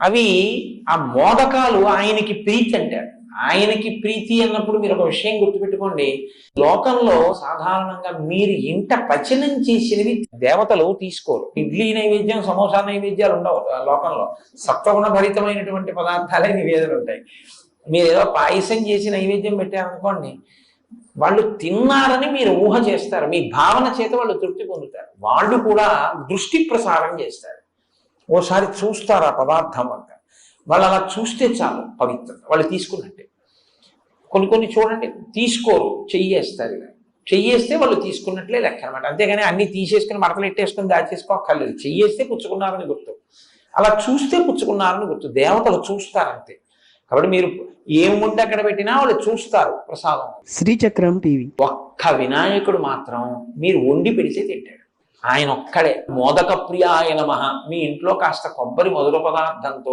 అవి ఆ మోదకాలు ఆయనకి ప్రీతి అంటారు. ఆయనకి ప్రీతి అన్నప్పుడు మీరు ఒక విషయం గుర్తుపెట్టుకోండి. లోకంలో సాధారణంగా మీరు ఇంట పచనం చేసినవి దేవతలు తీసుకోరు. ఇడ్లీ నైవేద్యం, సమోసా నైవేద్యాలు ఉండవు లోకంలో. సత్వగుణ భరితమైనటువంటి పదార్థాలే నివేదనలు ఉంటాయి. మీరు ఏదో పాయసం చేసి నైవేద్యం పెట్టారనుకోండి, వాళ్ళు తిన్నారని మీరు ఊహ చేస్తారు. మీ భావన చేత వాళ్ళు తృప్తి పొందుతారు. వాళ్ళు కూడా దృష్టి ప్రసారం చేస్తారు. ఓసారి చూస్తారు ఆ పదార్థం అంతా. వాళ్ళు అలా చూస్తే చాలు పవిత్రత, వాళ్ళు తీసుకున్నట్టే. కొన్ని చూడండి, తీసుకోరు, చెయ్యేస్తారు. ఇలా చెయ్యేస్తే వాళ్ళు తీసుకున్నట్లే లెక్క అనమాట. అంతేగాని అన్ని తీసేసుకుని మడతలు ఎట్టేసుకుని దాచేసుకోక్కర్లేదు. చెయ్యేస్తే పుచ్చుకున్నారని గుర్తు, అలా చూస్తే పుచ్చుకున్నారని గుర్తు. దేవతలు చూస్తారంతే. కాబట్టి మీరు ఏం ఉండి అక్కడ పెట్టినా వాళ్ళు చూస్తారు ప్రసాదం. శ్రీచక్రం టీవీ. ఒక్క వినాయకుడు మాత్రం మీరు వండి పెడితే తింటాడు. ఆయన ఒక్కడే. మోదక ప్రియ ఆయన మహా. మీ ఇంట్లో కాస్త కొబ్బరి మొదలు పదార్థంతో